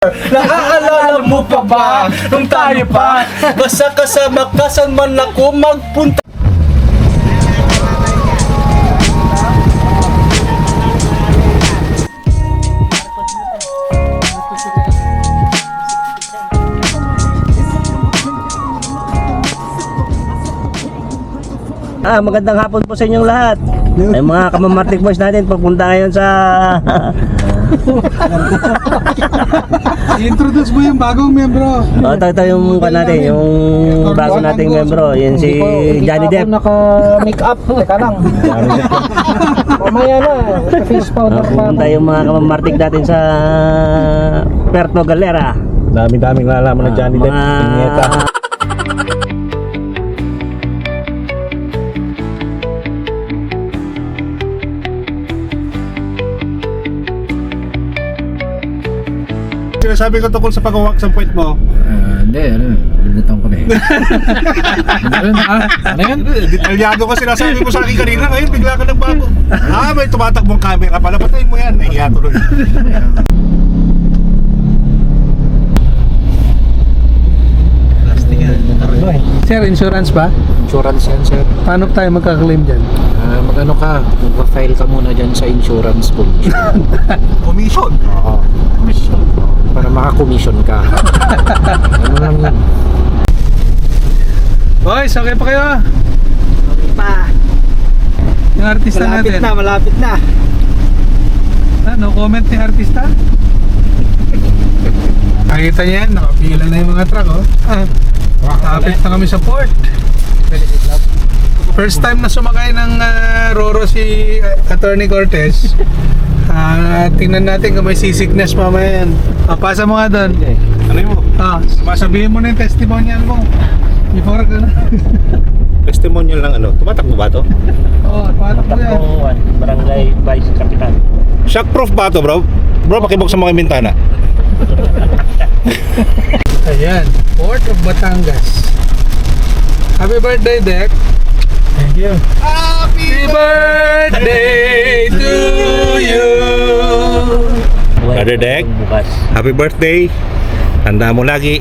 Naaalala mo pa ba nung tayo pa basta kasama ka saan man ako magpunta? Magandang hapon po sa inyong lahat. Ay mga kamamartik boys natin, pagpunta ngayon sa I-introduce mo yung bagong membro. ito yung natin, yung bago nating membro, yan si Johnny Depp. Naka-make up. Teka lang. Mamaya na. Face powder pa. Pupunta yung mga kamamartik natin sa Puerto Galera. Dami-daming nalalaman ng Johnny Depp. Pinyeta. Sabi ko tungkol sa pag-walk sa point mo. Hindi, binutang ko na eh. Ano yan? Detalyado ka sinasabi mo sa akin kanina. Ngayon bigla ka nagbago. May tumatakbong camera pala. Patayin mo yan. Nahiya tuloy. Sir, insurance ba? Insurance yan, sir. Paano tayo magka-claim dyan? Mag-ano ka? Mag-file ka muna dyan sa insurance commission. Commission. Oo. Commission. Para maka-commission ka. Ano lang yan? Boys, okay pa kayo? Yung artista natin. Malapit na. No comment ni artista? Nakita niya yan, nakapila na yung mga truck, oh. Nakapit na kami sa port. First time na sumakay ng Roro si Attorney Cortez. Tingnan natin kung may seasickness mamaya yan. Pasa mo nga doon. Ano mo? Sabihin mo na yung testimonial mo. Before ka na. Testimonial lang ano? Tumatakbo ba to? Oo, patak mo yan. Barangay Vice Capital. Shockproof ba to, bro? Bro, pakibuksan mo kayong bintana. Ayan, Port of Batangas. Happy birthday, Dek. Thank you. Happy birthday to you. Brother Dek. Bukas. Happy birthday. Tanda mo lagi,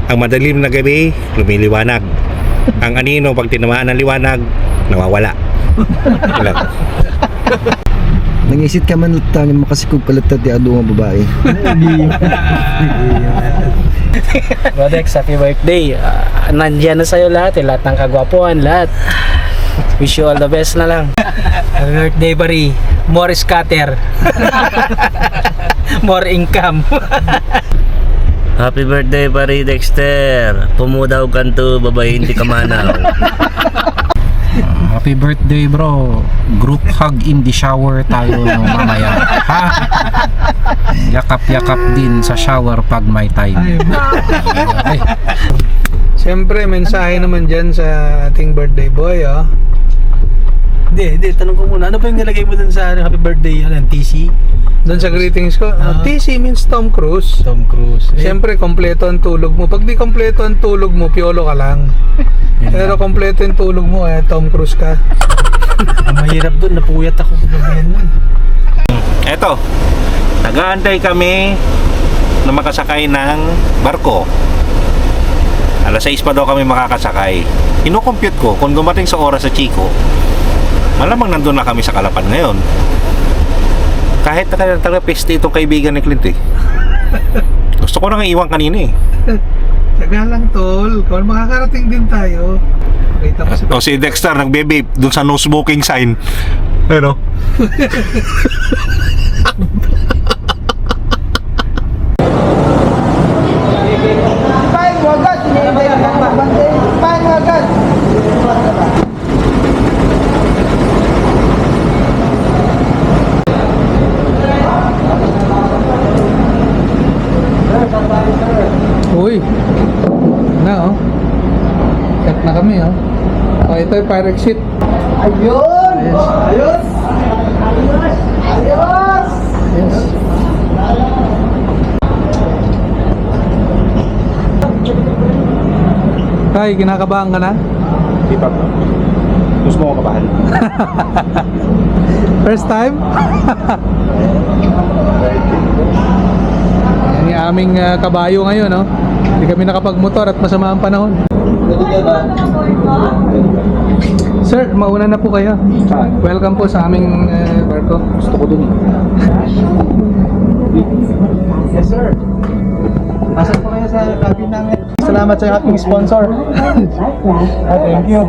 ang madilim na gabi, lumiliwanag. Ang anino, pag tinamaan ng liwanag, nawawala. Ilan? Nangisit ka man utang makasikog palatad di ado nga babae. Rodex, happy birthday. Nandiyan na sa'yo lahat, lahat ng kagwapuan, lahat. Wish you all the best na lang. Happy birthday, pari. More scatter. More income. Happy birthday pare Dexter. Pumudaw kanto, babae hindi ka manaw. Happy birthday bro. Group hug in the shower tayo mamaya. Ha? Yakap-yakap din sa shower pag may time. Okay. Siyempre, mensahe naman dyan sa ating birthday boy, oh. Hindi, tanong ko muna, ano pa yung nilagay mo dun sa happy birthday, TC? Doon sa greetings ko, TC means Tom Cruise. Tom Cruise. Siyempre, kompleto ang tulog mo. Pag di kompleto ang tulog mo, piolo ka lang. Pero kompleto yung tulog mo, Tom Cruise ka. Mahirap dun, napuyat ako kagabihan nun. Eto, nag-aantay kami na makasakay ng barko. Alas 6 pa daw kami makakasakay. Ino-compute ko, kung dumating sa oras sa Chico, malamang nandun na kami sa Calapan ngayon. Kahit talaga peste itong kaibigan ni Clint eh. Gusto ko na nga iwan kanina eh. Taga lang, tol. Kung makakarating din tayo. Kita mo Si Dexter nagbe-vape dun sa no smoking sign. Ano? Uy. Na, oh. Cut na kami, oh. Ito yung fire exit. Ayun! Ayos! Ayos! Yes. Tay, kinakabahan ka na? Di pa. Gusto mo ko kabahan? First time? aming kabayo ngayon, no? Hindi kami nakapagmotor at masama ang panahon. Sir, mauna na po kayo. Welcome po sa aming barko. Gusto ko dun. Yes, sir. Pasok po kayo sa cabin namin. Salamat sa ating sponsor. Thank you.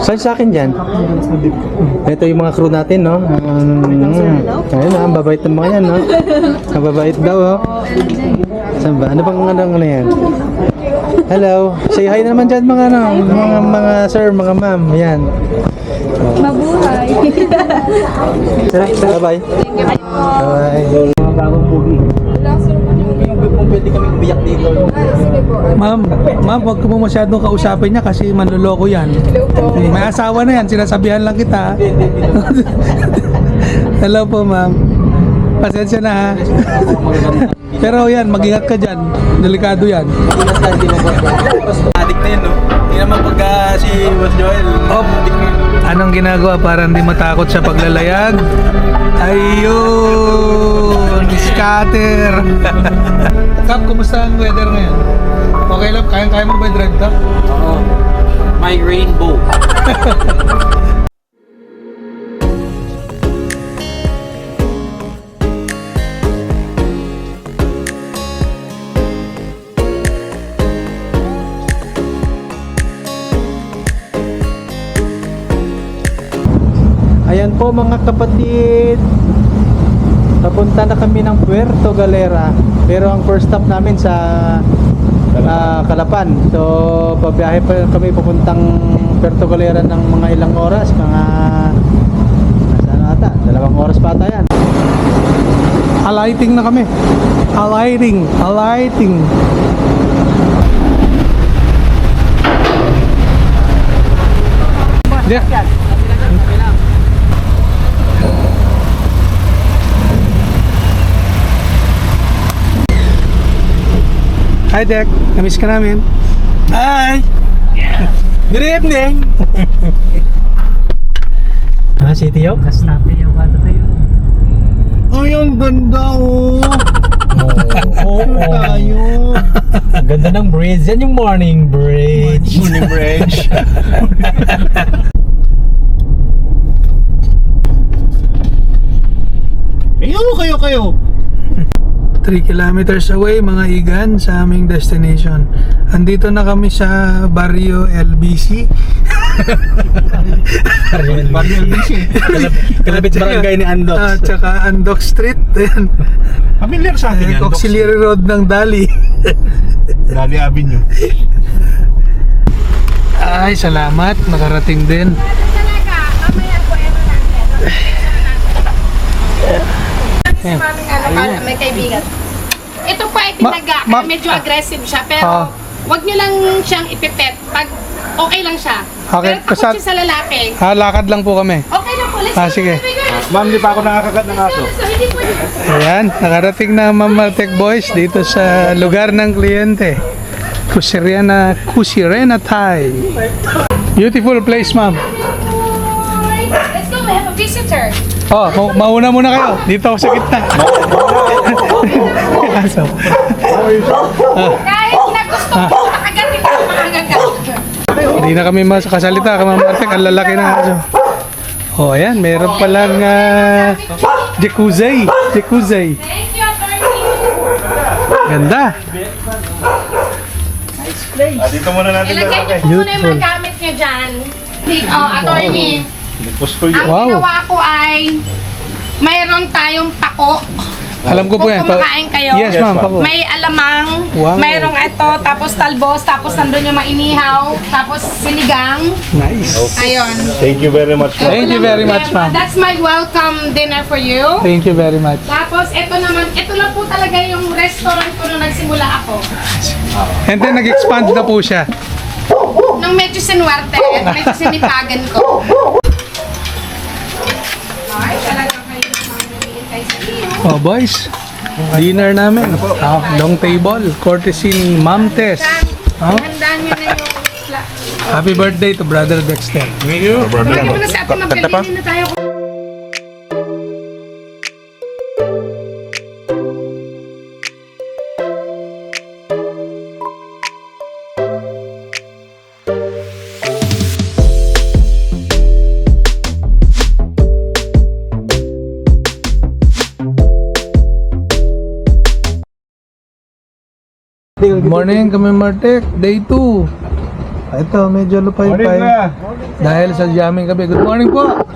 Saan sa akin dyan? Ito yung mga crew natin, no? Ayun na, ang babait ng mga yan, no? Ang babait daw, oh. Saan ba? Ano bang ano yan? Hello. Say hi naman dyan mga mga sir, mga ma'am. Yan. Mabuhay. Bye-bye. Bye-bye. Mga bagong pugi. Pwede kami umiyak dito. Ma'am, wag ko mo masyadong kausapin niya kasi manloloko yan. May asawa na yan, sinasabihan lang kita. Hello po, ma'am. Pasensya na ha. Pero yan, mag-ingat ka dyan. Delikado yan. Adik na yun, no? Hindi naman pagka si Boss Joel. Anong ginagawa para hindi matakot sa paglalayag? Ayun! Scatter! Kap, kumusta ang weather ngayon? Okay lang? Kaya mo ba i-drive ka? Oo. My rainbow. Ayan po mga kapatid, papunta na kami ng Puerto Galera, pero ang first stop namin sa Calapan. So pabiyahe pa kami papuntang Puerto Galera ng mga ilang oras, mga saan ata, 2 oras pa ata yan. Alighting na kami. Alighting. Yeah. Hi, Dek. Namiss ka namin. Hi! Good evening! City York? Kastapi yung bata tayo. Ay, ang ganda, oh! Oo, tayo. Ang ganda ng bridge. Yan yung morning bridge. Morning bridge. Kayo. 3 kilometers away mga igan sa aming destination. Andito na kami sa Barrio LBC. Barrio LBC. Kalabit barangay ni Andox. Tsaka Andox Street. Ayan. Familiar sa atin yan. Auxiliary Road ng Dali. Dali Avenue. Ay, salamat. Nakarating din. Ano, may kaibigan. Ito po ay tinaga. Medyo aggressive siya. Pero wag nyo lang siyang ipipet. Pag okay lang siya. Okay, Pero takot siya sa lalaki. lakad lang po kami. Okay na po. Let's go. Sige. Ma'am, di pa ako nakakagat ng aso. So, hindi pwede. Ayan, nakarating na Mamaltec Boys dito sa lugar ng kliyente. Kusirena Thai. Beautiful place, ma'am. Let's go. We have a visitor. Mauna muna kayo. Dito ako sa gitna. Kahit na gusto ko, makagating ko, makagagat. Hindi na kami makasalita. Kamamartek, ang lalaki na aso. Ayan, meron palang jacuzzi. Thank you, attorney. Ganda. Dito muna natin Ilagay niyo po muna yung mga gamit niyo dyan. Attorney. Ang ginawa ko ay mayroon tayong pako. Alam ko po yan. Kung kumakain kayo, Yes, ma'am. Pako. may alamang, Wow. mayroong ito, tapos talbos, tapos nandun yung mainihaw, tapos sinigang. Nice. Ayun. Thank you very much. Thank you very much, ma'am. That's my welcome dinner for you. Thank you very much. Tapos ito naman, ito lang po talaga yung restaurant ko nung nagsimula ako. And then nag-expand na po siya. Nung medyo sinuwerte, medyo sinipagan ko. Ay, talaga kayo mamimigay sa iyo. Boys. Dinner namin. Long table. Courtesy ni Ma'am Tess. Handa niyo na yung... Happy birthday to Brother Dexter. Thank you. Tawagin mo na sa atin, magkalinin na tayo. Good morning kami Martek, day 2. Ito, medyo lupay-pay. Dahil sa jamming kami. Good morning po!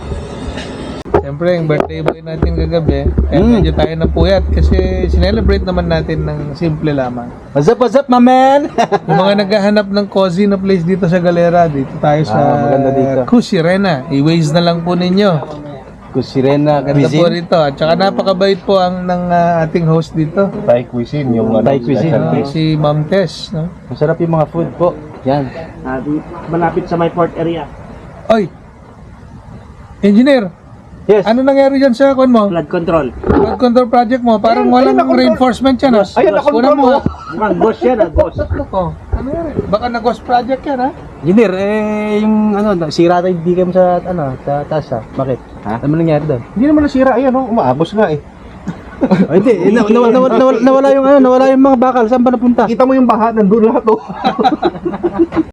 Siyempre, yung birthday boy natin kagabi, kaya medyo tayo napuyat kasi sinelebrate naman natin ng simple lamang. What's up, my man? Yung mga naghahanap ng cozy na place dito sa Galera, dito tayo sa maganda dito. Kusirena. I-waze na lang po ninyo. Kusirena Ganda po rito. At saka napakabait po ang ng ating host dito. Thai cuisine, yung Thai cuisine. Si Ma'am Tess. No? Masarap yung mga food po. Yan. Malapit sa my port area. Oy! Engineer! Yes. Ano nangyari dyan sa kwan mo? Flood control. Flood control project mo? Parang walang reinforcement yan. Ayun, nakontrol mo. Mukhang boss yan, boss. Oh, ano yan? Baka na-ghost project yan ha? Engineer, yung sira tayo di mo sa, sa taas ha? Bakit? Ha? Ano nangyari doon? Hindi naman nasira, ayan, umaabos nga eh. Hindi, nawala yung mga bakal. Saan ba napunta? Kita mo yung baha, nandun lahat oh.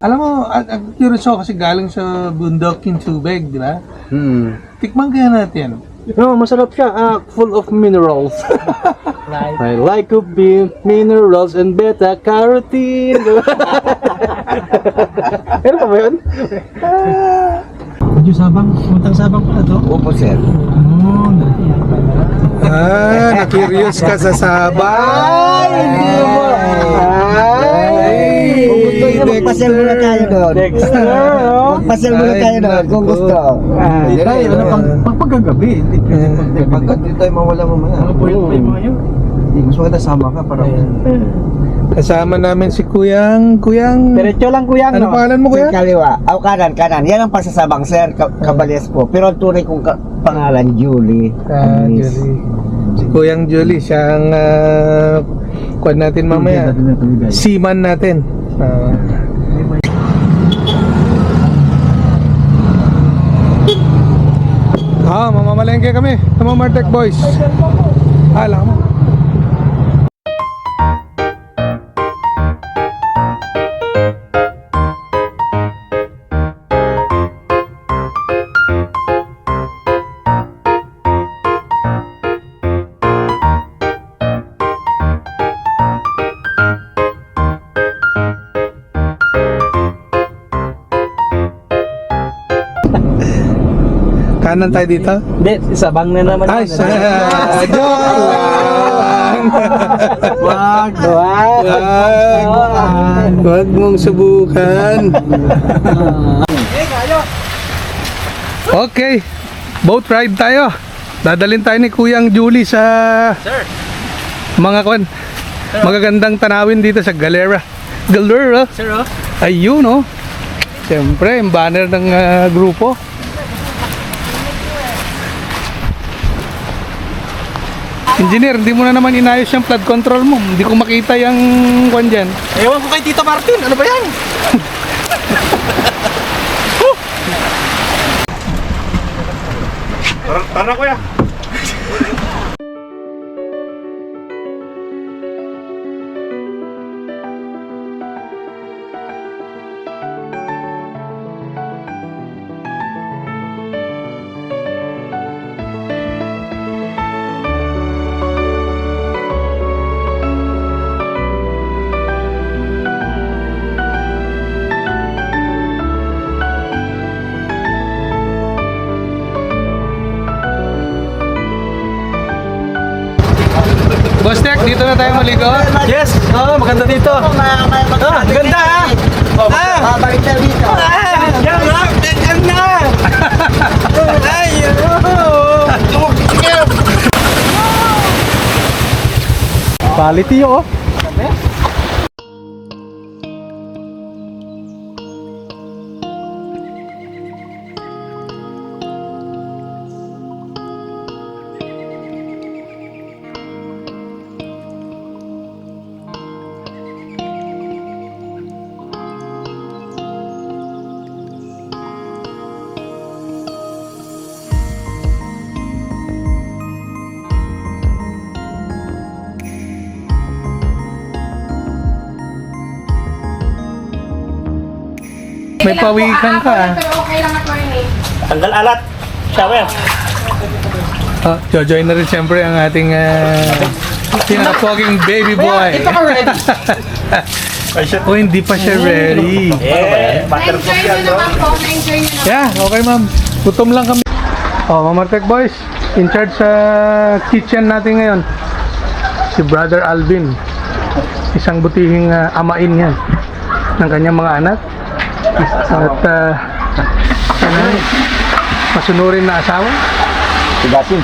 Alam mo, ang curious ako kasi galing sa bundok yung tubig, di ba? Tikman kaya natin. No, masarap siya. Full of minerals. I like to be minerals and beta-carotene. Pero pa ba yun? Medyo sabang, puntang sabang pala to. Opo, sir. Na-curious ka sa sabang. Magpasel muna tayo doon. Magpasel muna tayo doon kung gusto. Pagkagabi. Pagkat hindi tayo mawala mamaya. Mas maganda sama ka para Kasama namin si Kuyang. Diretso lang kuyang, Ano pangalan mo, Kuya? Kaliwa. Kanan. Yan ang pasasabang, sir. Kabalyas po. Pero ang tunay kong pangalan, Julie. Julie. Si Kuyang Julie, siya ang kuwan natin mamaya. Seaman natin. Mamamalengke kami. Tama Martek boys. Alam mo. Kanan tayo dito? Hindi, sabang na naman. Ay, joke lang! Wag mong subukan. Okay, boat ride tayo. Dadalhin tayo ni Kuyang Julie sa mga magagandang tanawin dito sa Galera. Sir, oh. Ayun, oh. Siyempre, yung banner ng grupo. Engineer, hindi mo na naman inayos yung flood control mo. Hindi ko makita yung kwan dyan. Ewan ko kay Tito Martin, ano ba yan? Tara kuya. Boss Tek, dito na tayo maligo. Yes, maganda dito. Maganda ha. Babalik tayo dito. Yan na. Quality oh. May pawikan ka ah. Pero okay lang ako eh. Tanggal alat. Shower. Jojoin na rin siyempre ang ating Pinaka-poging baby boy. Ito ka ready. Oh, hindi pa siya ready. Na-enjoy nyo naman po. Na-enjoy nyo naman. Yeah, okay ma'am. Gutom lang kami. Oh, Mamartek boys, in charge sa kitchen natin ngayon. Si Brother Alvin. Isang butihing amain yan ng kanyang mga anak. At masunurin na asawa. Tigasin.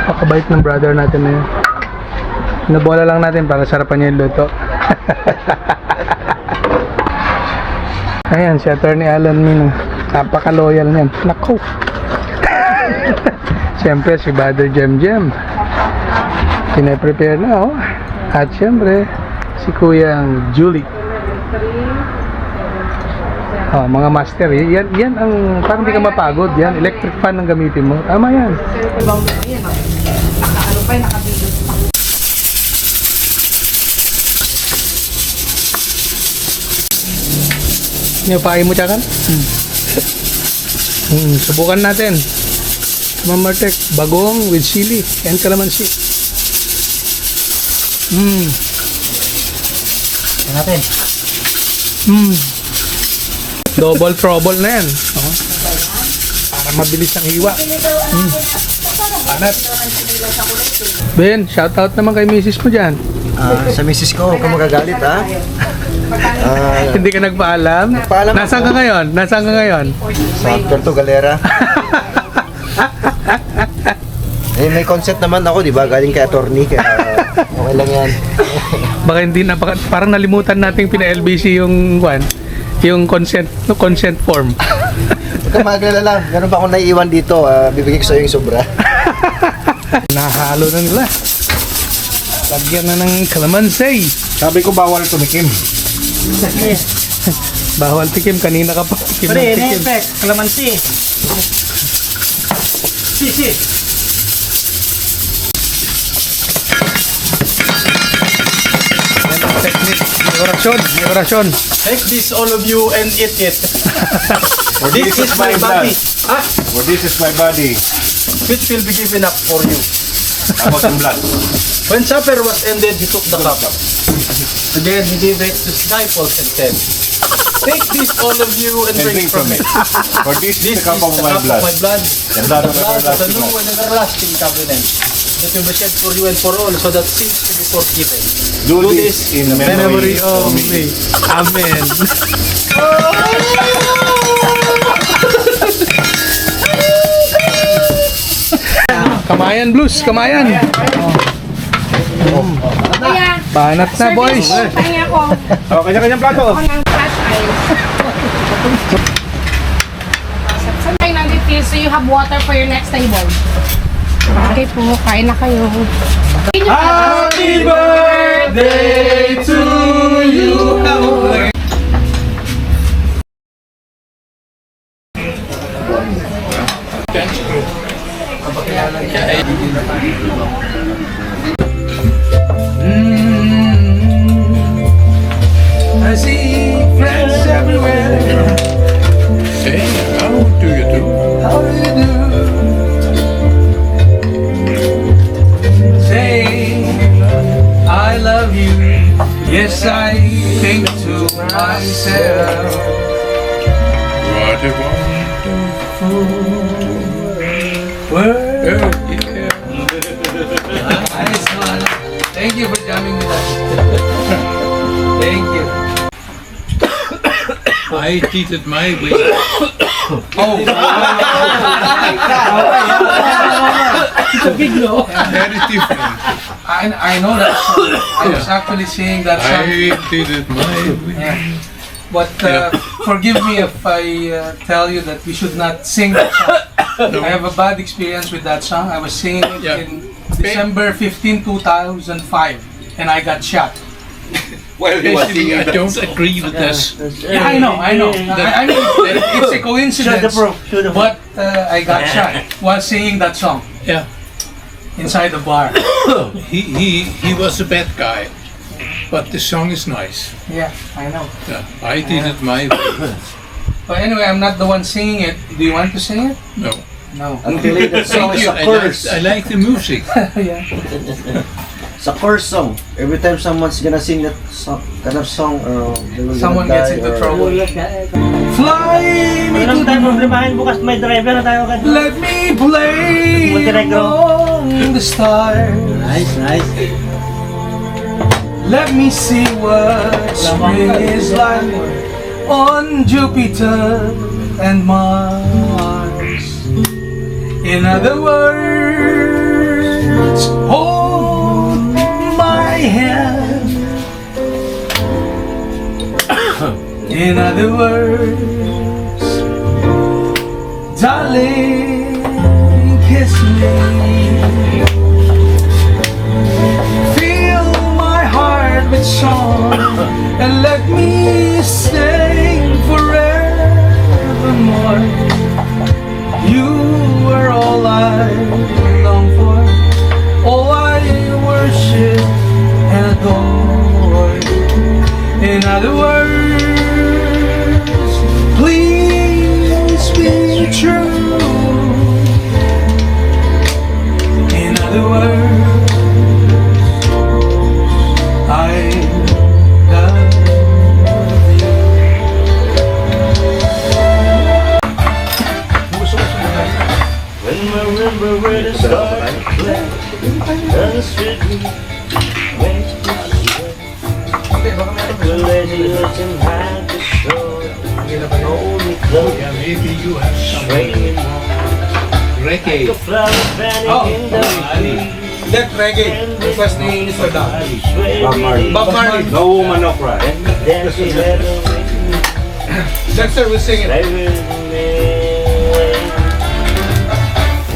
Pakabait ng brother natin na yun. Nabola lang natin para sarapan niya yung luto. Ayan, si Attorney Alan Mina. Napaka-loyal niyan. Nako! Siyempre, si Brother Jem Jem. Pinaprepare na, oh. At siyempre, si Kuyang Julie. Oh, mga master, yan ang parang di ka mapagod. Yan, electric fan ang gamitin mo. Tama yan. Niyapain mo, Chakan? Subukan natin. Mamartek, bagong with chili and calamansi. Natin. Double trouble na yan. Oh. Para mabilis ang hiwa. Panat. Ben, shoutout naman kay misis mo dyan. Sa misis ko, huwag ka magagalit ha. Hindi ka nagpaalam? Nagpaalam Nasaan ka ngayon? Nasaan ka ngayon? Sa Puerto Galera. May concept naman ako, di ba? Galing kay attorney, kaya okay lang yan. Baka hindi na, parang nalimutan nating pina-LBC yung consent form. Huwag ka magalala lang. Meron pa akong naiiwan dito. Bibigay ko sa'yo yung sobra. Nahalo na nila. Lagyan na ng kalamansi. Sabi ko bawal tumikim. Bawal tikim. Kanina ka pa tikim ng tikim. Kalamansi. Sisi. Yan ang technique. May orasyon. Take this all of you and eat it. For this is my blood. Ah, For this is my body. which will be given up for you. Tapos yung blood. When supper was ended, he took the cup. Again, he gave it to his disciples and said, take this all of you and And drink from it. For this This is the cup of my blood. my blood, The blood of the blood of the everlasting new life. and everlasting covenant. That will be shed for you and for all, so that sins to be forgiven. Do this in Memory memory of of me. me. Amen. Kamayan blues, kamayan. Kaya, Banat na boys. kaya ko. Oh, kanya-kanyang plato. Ako ng flash eyes. Saan kayo nag-refill so you have water for your next table? Okay po, kain na kayo. Happy birthday to you. I see friends everywhere. Hey, how do you do? How do you do? Say, I love you. Yes, I think to myself. What a wonderful World. yeah. Nice one. Thank you for jamming with us. Thank you. I did it my way. Oh. Very different. I know that song. I was actually singing that song. I did it my way. Yeah. But forgive me if I tell you that we should not sing that song. I have a bad experience with that song. I was singing it Yeah. in December 15, 2005, and I got shot. Well, Basically, I don't agree with this. Yeah, I know. I mean, it's a coincidence. But I got shot while singing that song Yeah, inside the bar. he was a bad guy, but the song is nice. Yeah, I know. Yeah, I did it my way. But anyway, I'm not the one singing it. Do you want to sing it? No, No. Actually, that song Thank is you. a chorus. I like the music. It's a chorus song. Every time someone's gonna sing that song, kind of song, they will Someone gonna gets die into or- trouble. Fly me to the problemahin bukas may driver na tayo agad. Let me play among the stars. Nice. Let me see what spring is like on Jupiter and Mars. In other words, hold my hand. In other words, darling, kiss me. Fill my heart with song and let me sing forevermore. You are all I long for, all I worship and adore. In other words, please be true. In other words, I love you. When I remember where the stars play, the street waves to the leisure and hide the shore. Hold me close, Yeah, maybe you have some sway me more. reggae. The flowers fanning in the breeze. That reggae, request ni Mr. Dan. Bob Marley. Bob Marley. No woman, no cry. Dance together with me. Dexter will sing it. Stay with me.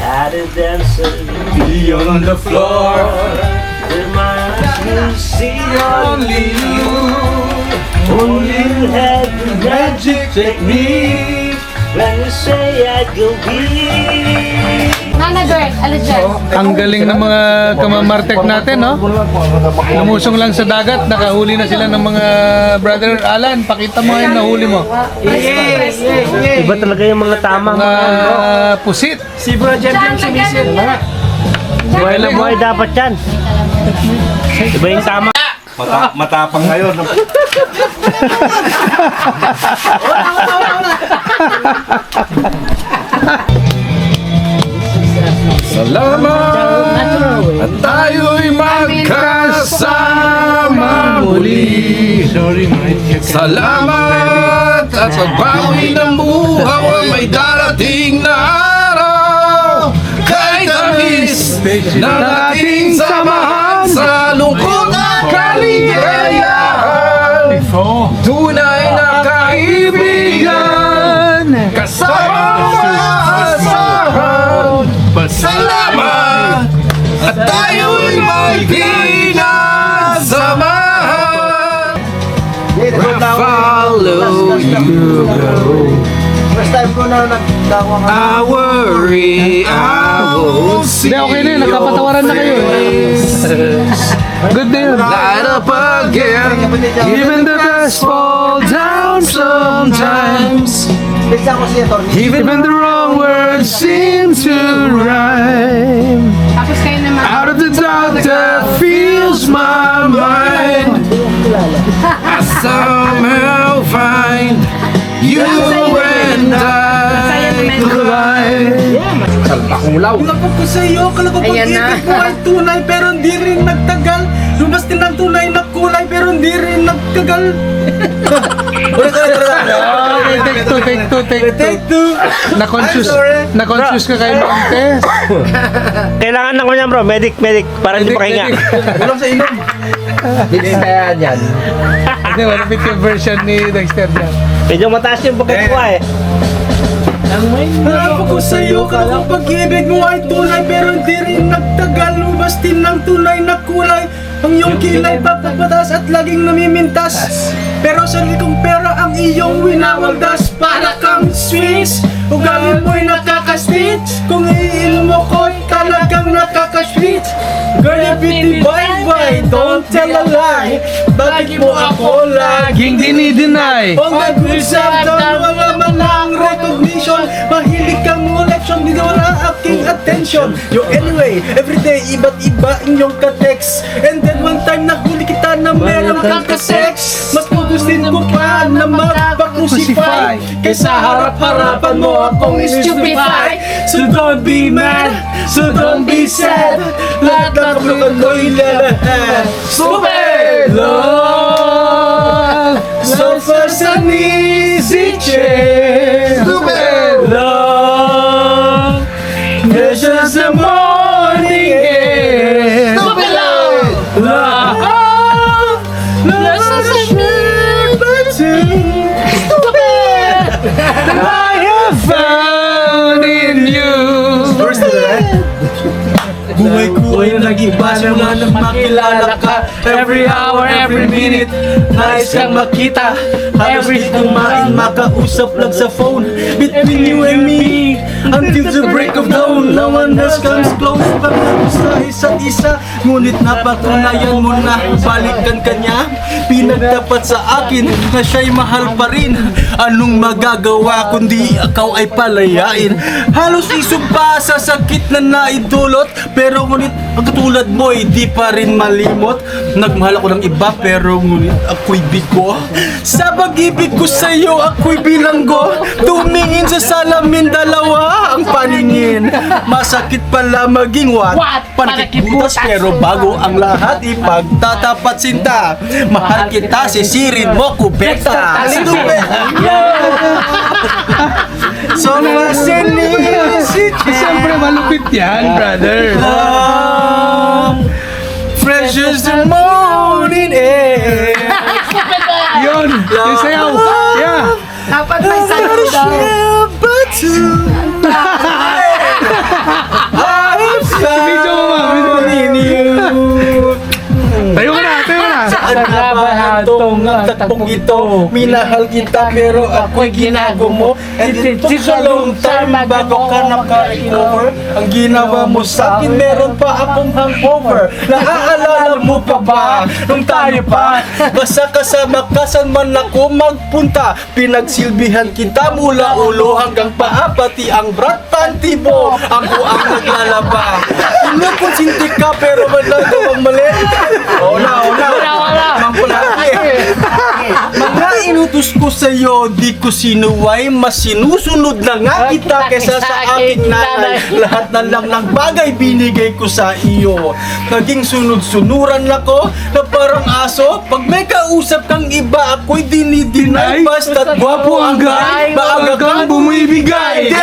Had a dancer Be on the floor, with my eyes to see only you, only you had the magic technique. when you say I go be. Nana Bird, ano dyan? Ang galing ng mga kamamartek natin, no? Lumusong lang sa dagat, nakahuli na sila ng mga brother Alan. Pakita mo yung nahuli mo. Iba talaga yung mga tama Mga pusit. Si Bro Jem Diyan, lagyan mo yan. Buhay na buhay dapat yan. Iba yung tama. Matapang ngayon. Salamat at tayo'y magkasama muli. Salamat at pagbawi ng buhaw ay may darating na araw. Kahit amis ng ating samahan sa lungkot at kaligayahan. Tunay na kaibigan kasama maasahan. Salamat at tayo'y magkasamahan. Follow you go. First time ko na nagdawa ka. I worry, I won't see. Hindi, okay na yun. Nagkapatawaran na kayo. Good day. Light up again. Even the dust fall down sometimes. Bisa ko siya, Tony. Even the wrong words seem to rhyme. Tapos kayo naman. Out of the doubt that fills my mind, I somehow find you and I collide. Lapag ko sa iyo, kalapag-ibig ko ay tunay pero hindi rin nagtagal. Lumabas din ang tunay na kulay pero hindi rin nagtagal. Take two. Na-confuse ka kayo ng test. Kailangan na ko niyan bro, medic, para hindi makahinga. Walang sa inom. Hindi, malapit yung version ni Dexter dyan. Medyo mataas yung pagkat ko eh. Lapag ko sa iyo, kalapag-ibig mo ay tunay pero hindi rin nagtagal. Lumabas din ang tunay na kulay. Ang iyong kilay papapatas at laging namimintas. Pero sa likong pera ang iyong winawaldas. Para kang Swiss, ugali mo'y nakaka-sweet. Kung iinom mo ko'y talagang nakaka-sweet. Girl, you pretty bye-bye, don't tell a lie. Bakit mo ako laging Dini-deny. All my good self done, wala man lang recognition. Mahilig kang mulek, reaction, di wala aking attention. Yo anyway, everyday iba't iba inyong ka-text. And then one time nahuli kita na meron kang ka-sex. Mas gugustuhin ko pa na magpa-crucify kaysa harap-harapan mo akong stupefy. So don't be mad, so don't be sad. Lahat ng ko'y lalahat. Stupid love, so fast and easy change. Stupid love, there's just a morning air. Stupid love, love, love is a ship stupid that I have found in you. First to that. Buhay ko ay nag-iba mula nang makilala ka. Every hour, every minute, nais kang makita. Halos di kumain, makausap lang sa phone. Between you and me, until the break of dawn. No one else comes close, pagkakot sa isa't isa. Ngunit napatunayan mo na balikan ka niya. Pinagtapat sa akin na siya'y mahal pa rin. Anong magagawa kundi ikaw ay palayain? Halos isumpa sa sakit na naidulot. Pero ngunit ang katulad mo ay di pa rin malimot. Nagmahal ako ng iba pero ngunit ako'y bigo. Sa pag-ibig ko sa'yo ako'y bilanggo. Tumingin sa salamin dalawa ang paningin. Masakit pala maging what? Panakibutas pero bago ang lahat ipagtatapat sinta. Mahal kita, sisirin mo kubeta. Stupid! So Siyempre malupit yan, brother. fresh as the morning air. Yun, yung sayaw. Yeah. Dapat may sayaw daw. Video mo, tayo ka na, tayo ka na. Itong takbong ito, minahal kita pero ako'y ginago mo. And it took a long time bago ka naka-recover. Ang ginawa mo sa akin, meron pa akong hangover. Naaalala mo pa ba nung tayo pa? Basta kasama ka saan man ako magpunta. Pinagsilbihan kita mula ulo hanggang paa, pati ang brat panty mo. Ako ang naglalaba. Kinukonsinti ka pero magagawang mali. Wala. Mga inutos ko sa'yo, di ko sinuway. Mas sinusunod na nga kita kesa sa aking nanay. Lahat na lang ng bagay binigay ko sa iyo. Naging sunod-sunuran ako na parang aso. Pag may kausap kang iba, ako'y dinidinay. Basta't gwapo ang guy, maaga kang bumibigay.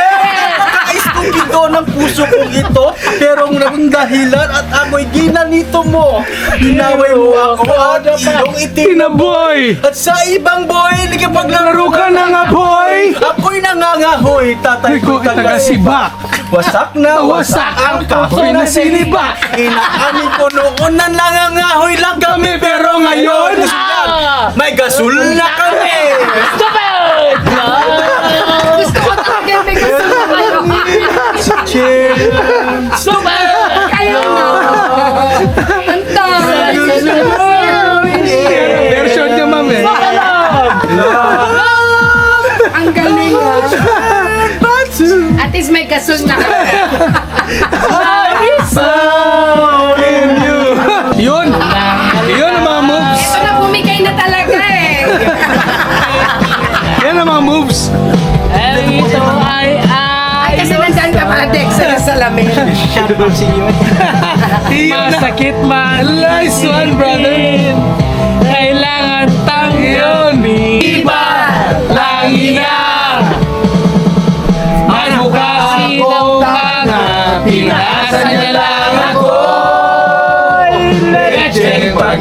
Ito ng puso kong ito, pero ang dahilan at ako'y ginanito mo. Inaway mo ako at iyong itinaboy. At sa ibang boy, nakipaglaro ka na nga boy. Ako'y nangangahoy, tatay ko'y taga-sibak. Wasak na wasak ang kahoy na sinibak. Inaamin ko noon na nangangahoy lang kami, pero ngayon may gasol na kami. Stupid! Gusto ko talaga may gusto na kayo. Stupid! Kayo na! Anta! Version niya, ma'am eh. Ang galing ha! At least may gasol na kayo. Yun! Yun ang mga moves! Ito na bumigay na talaga eh. Yan ang mga moves! Ito ay Kasi nandyan ka pa, Dex, sa salamin. masakit man. Nice one, brother! Kailangan tangyon. Iba lang ina. Ano kasi daw ka pinasa niya lang ako. Lecheng pag